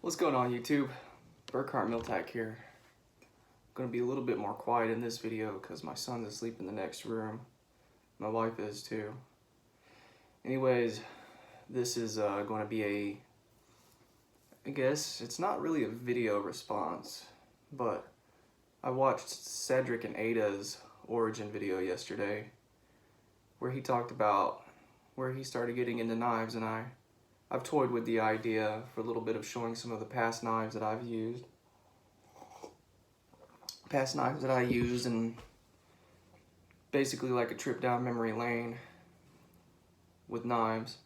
What's going on, YouTube? Burkhart Miltac here. I'm going to be a little bit more quiet in this video because my son's asleep in the next room. My wife is too. Anyways, this is going to be I guess it's not really a video response, but I watched Cedric and Ada's origin video yesterday where he talked about where he started getting into knives, and I've toyed with the idea for a little bit of showing some of the past knives that I've used. And basically like a trip down memory lane with knives.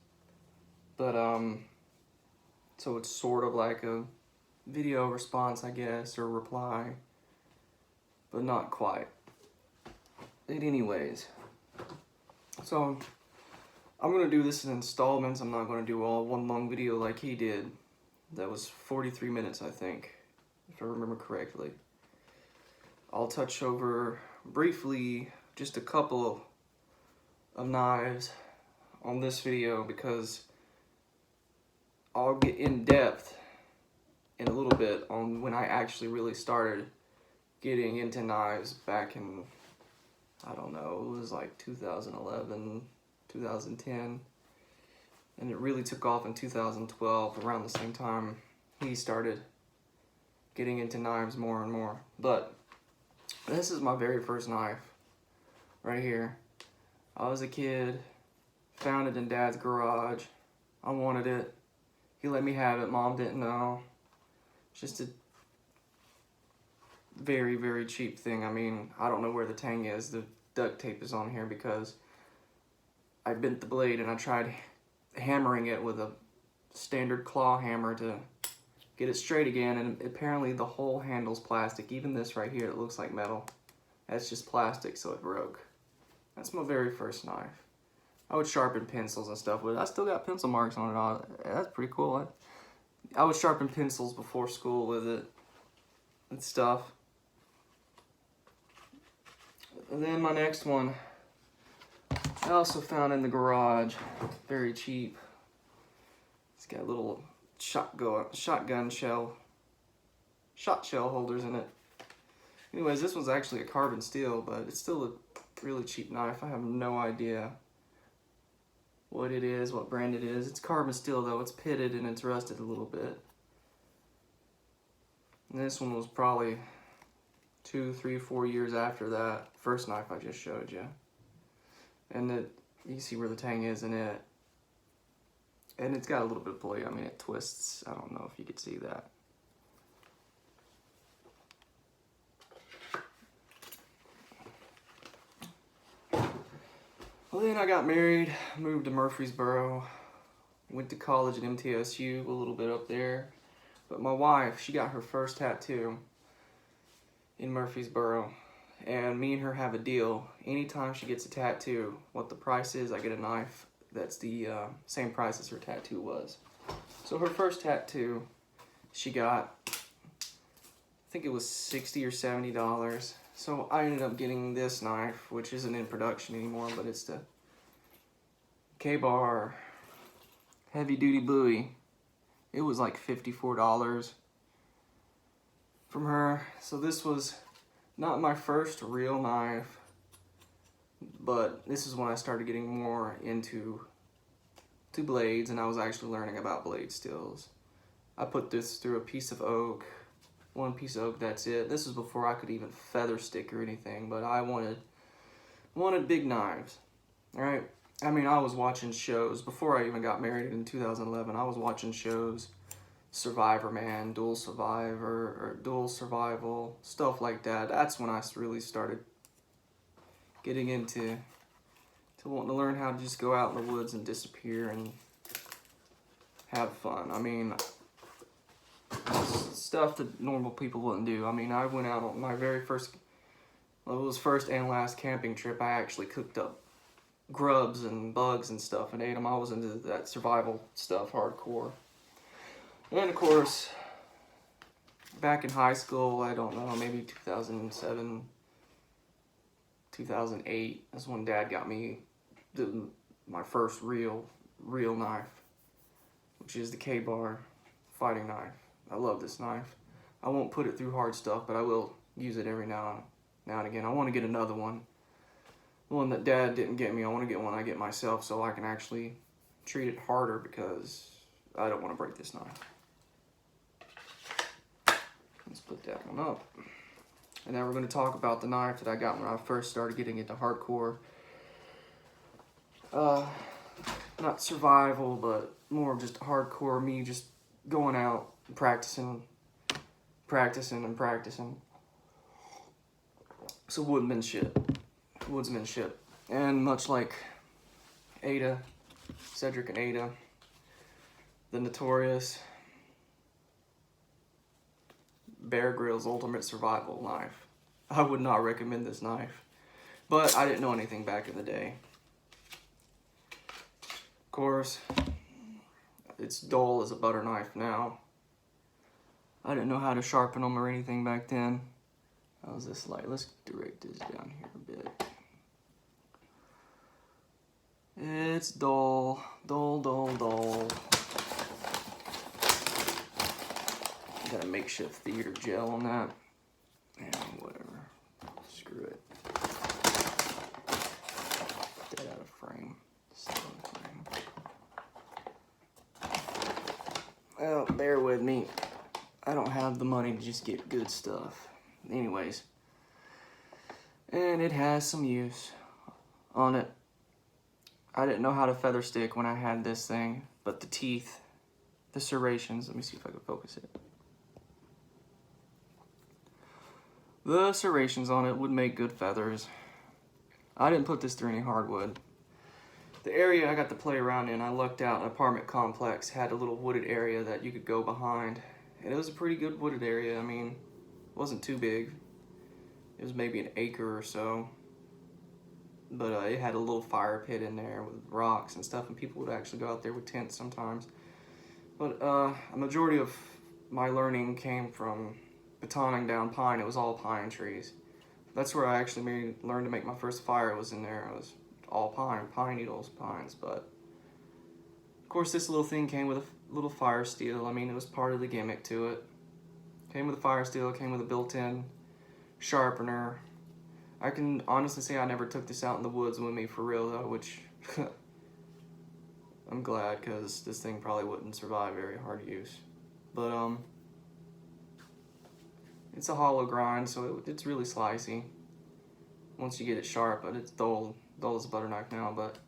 But so it's sort of like a video response, I guess, or reply, but not quite. But anyways, so I'm going to do this in installments. I'm not going to do all one long video like he did. That was 43 minutes, I think, if I remember correctly. I'll touch over briefly just a couple of knives on this video because I'll get in depth in a little bit on when I actually really started getting into knives back in, I don't know, it was like 2011, 2010, and it really took off in 2012, around the same time he started getting into knives more and more. But this is my very first knife right here. I was a kid, found it in Dad's garage. I wanted it. He let me have it. Mom didn't know. Just a very, very cheap thing. I mean, I don't know where the tang is. The duct tape is on here because I bent the blade and I tried hammering it with a standard claw hammer to get it straight again, and apparently the whole handle's plastic. Even this right here, it looks like metal. That's just plastic, so it broke. That's my very first knife. I would sharpen pencils and stuff with it. I still got pencil marks on it. That's pretty cool. I would sharpen pencils before school with it and stuff. And then my next one, I also found in the garage, very cheap. It's got little shotgun shell, shot shell holders in it. Anyways, this one's actually a carbon steel, but it's still a really cheap knife. I have no idea what it is, what brand it is. It's carbon steel though. It's pitted and it's rusted a little bit. And this one was probably 2, 3, 4 years after that first knife I just showed you. And you see where the tang is in it. And it's got a little bit of play. I mean, it twists. I don't know if you could see that. Well, then I got married, moved to Murfreesboro, went to college at MTSU, a little bit up there. But my wife, she got her first tattoo in Murfreesboro. And me and her have a deal. Anytime she gets a tattoo, what the price is, I get a knife that's the same price as her tattoo was. So her first tattoo, she got, I think it was $60 or $70. So I ended up getting this knife, which isn't in production anymore, but it's the Ka-Bar Heavy Duty Bowie. It was like $54 from her. So this was not my first real knife, but this is when I started getting more into blades, and I was actually learning about blade stills. I put this through a piece of oak, one piece of oak, that's it. This is before I could even feather stick or anything, but I wanted big knives, all right? I mean, I was watching shows, before I even got married in 2011, I was watching shows, Survivor Man, Dual Survivor, or Dual Survival, stuff like that. That's when I really started getting into wanting to learn how to just go out in the woods and disappear and have fun. I mean, stuff that normal people wouldn't do. I mean, I went out on my very first, well, it was first and last camping trip. I actually cooked up grubs and bugs and stuff and ate them. I was into that survival stuff, hardcore. And of course, back in high school, I don't know, maybe 2007, 2008, that's when Dad got me my first real knife, which is the Ka-Bar fighting knife. I love this knife. I won't put it through hard stuff, but I will use it every now and again. I want to get another one. The one that Dad didn't get me, I want to get one I get myself so I can actually treat it harder because I don't want to break this knife. Let's put that one up. And then we're going to talk about the knife that I got when I first started getting into hardcore. Not survival, but more just hardcore, me just going out, practicing. So woodsmanship. And much like Ada, Cedric and Ada, the notorious Bear Grylls Ultimate Survival Knife. I would not recommend this knife, but I didn't know anything back in the day. Of course, it's dull as a butter knife now. I didn't know how to sharpen them or anything back then. How was this light? Let's direct this down here a bit. It's dull. Got a makeshift theater gel on that. And whatever. Screw it. Get that out of frame. Well, bear with me. I don't have the money to just get good stuff. Anyways. And it has some use on it. I didn't know how to feather stick when I had this thing, but the teeth, the serrations, let me see if I can focus it. The serrations on it would make good feathers. I didn't put this through any hardwood. The area I got to play around in, I lucked out. An apartment complex had a little wooded area that you could go behind. And it was a pretty good wooded area. I mean, it wasn't too big. It was maybe an acre or so. But it had a little fire pit in there with rocks and stuff, and people would actually go out there with tents sometimes. But a majority of my learning came from batoning down pine. It was all pine trees. That's where I actually learned to make my first fire. It was in there. It was all pine needles, pines. But of course, this little thing came with a little fire steel. I mean, it was part of the gimmick to it. Came with a fire steel. Came with a built-in sharpener. I can honestly say I never took this out in the woods with me for real though, which I'm glad, because this thing probably wouldn't survive very hard use. But it's a hollow grind, so it's really slicey once you get it sharp, but it's dull as a butter knife now. But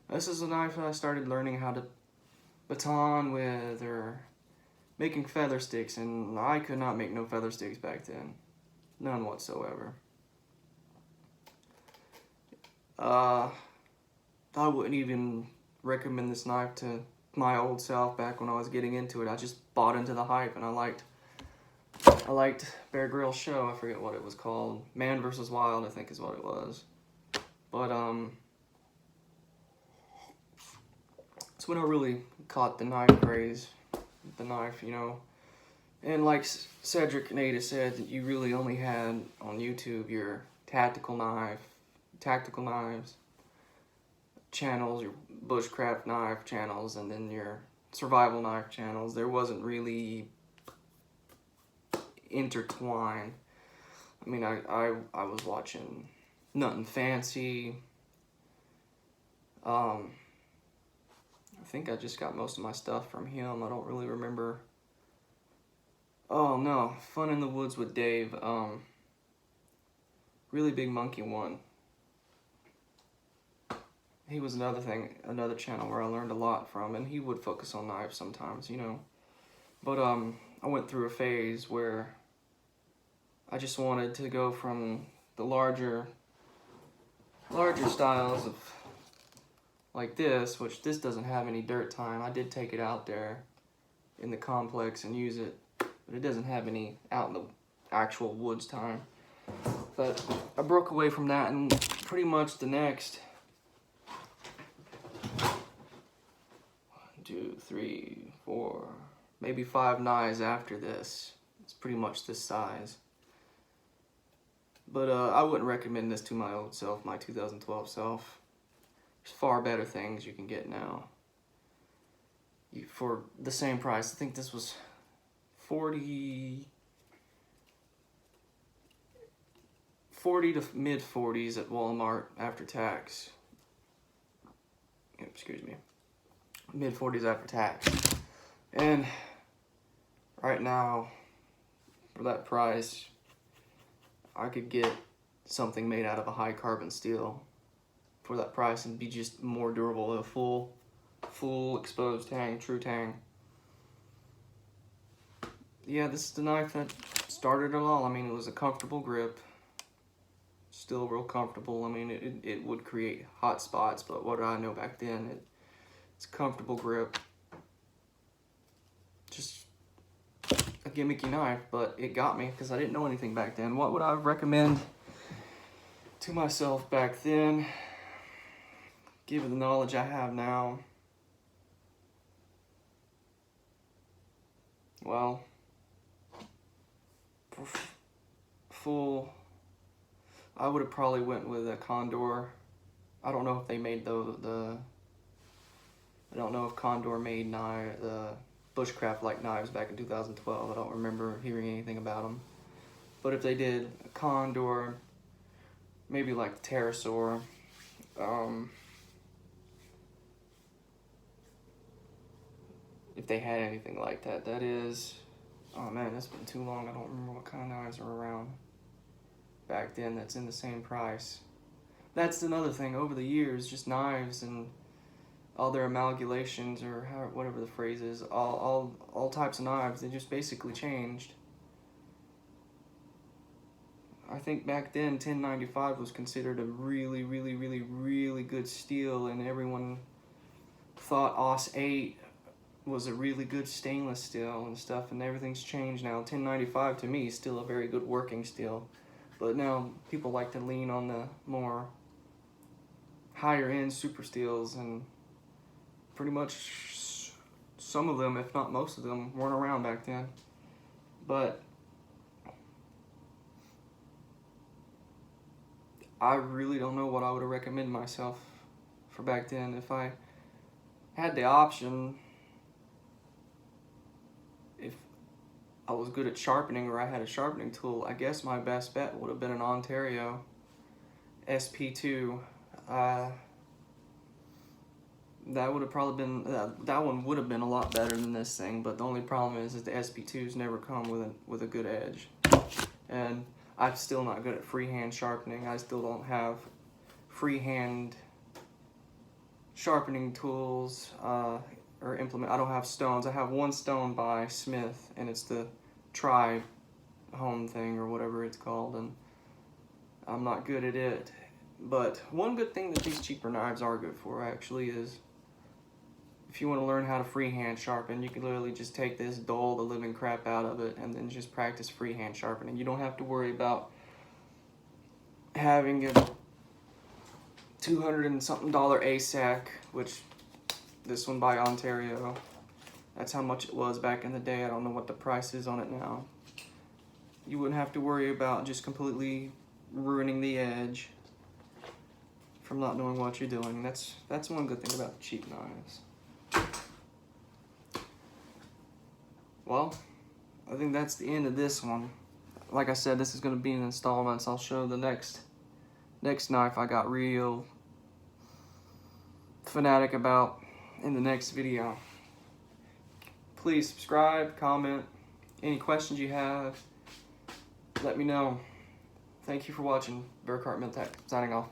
this is a knife that I started learning how to baton with, or making feather sticks, and I could not make no feather sticks back then. None whatsoever. I wouldn't even recommend this knife to my old self back when I was getting into it. I just bought into the hype, and I liked Bear Grylls' show. I forget what it was called. Man vs. Wild, I think is what it was. But that's when I really caught the knife craze. The knife, you know. And like Cedric and Ada said, that you really only had on YouTube your tactical knives channels, your bushcraft knife channels, and then your survival knife channels. There wasn't really intertwined. I mean, I was watching Nothing Fancy. I think I just got most of my stuff from him. I don't really remember. Oh no, Fun in the Woods with Dave. Really Big Monkey One. He was another channel where I learned a lot from, and he would focus on knives sometimes, you know. But I went through a phase where I just wanted to go from the larger styles of like this, which this doesn't have any dirt time. I did take it out there in the complex and use it, but it doesn't have any out in the actual woods time. But I broke away from that, and pretty much the next 1, 2, 3, 4, maybe 5 knives after this, it's pretty much this size. But I wouldn't recommend this to my old self, my 2012 self. There's far better things you can get now for the same price. I think this was 40 to mid 40s at Walmart after tax. Excuse me. Mid 40s after tax. And right now, for that price, I could get something made out of a high carbon steel for that price and be just more durable. A full exposed tang, true tang. Yeah, this is the knife that started it all. I mean, it was a comfortable grip. Still real comfortable. I mean, it would create hot spots, but what did I know back then? It's a comfortable grip. Just a gimmicky knife, but it got me because I didn't know anything back then. What would I recommend to myself back then, given the knowledge I have now? Well, full, I would have probably went with a Condor. I don't know if they made I don't know if Condor made the bushcraft-like knives back in 2012. I don't remember hearing anything about them. But if they did, a Condor, maybe like Pterosaur, if they had anything like that. That is, oh man, that's been too long. I don't remember what kind of knives are around back then that's in the same price. That's another thing. Over the years, just knives and all their amalgamations, or whatever the phrase is, all types of knives, they just basically changed. I think back then 1095 was considered a really, really, really, really good steel, and everyone thought AUS 8 was a really good stainless steel and stuff, and everything's changed now. 1095 to me is still a very good working steel, but now people like to lean on the more higher end super steels, and pretty much some of them, if not most of them, weren't around back then. But I really don't know what I would have recommended myself for back then. If I had the option, if I was good at sharpening or I had a sharpening tool, I guess my best bet would have been an Ontario SP2. That would have probably been, that one would have been a lot better than this thing, but the only problem is the SP2s never come with a good edge. And I'm still not good at freehand sharpening. I still don't have freehand sharpening tools or implement. I don't have stones. I have one stone by Smith, and it's the Tribe home thing or whatever it's called, and I'm not good at it. But one good thing that these cheaper knives are good for actually is, if you want to learn how to freehand sharpen, you can literally just take this, dull the living crap out of it, and then just practice freehand sharpening. You don't have to worry about having a $200 and something ASAC, which this one by Ontario, that's how much it was back in the day. I don't know what the price is on it now. You wouldn't have to worry about just completely ruining the edge from not knowing what you're doing. That's one good thing about the cheap knives. Well, I think that's the end of this one. Like I said, this is going to be in installments. I'll show the next knife I got real fanatic about in the next video. Please subscribe, comment, any questions you have, let me know. Thank you for watching. Burkhart Miltech signing off.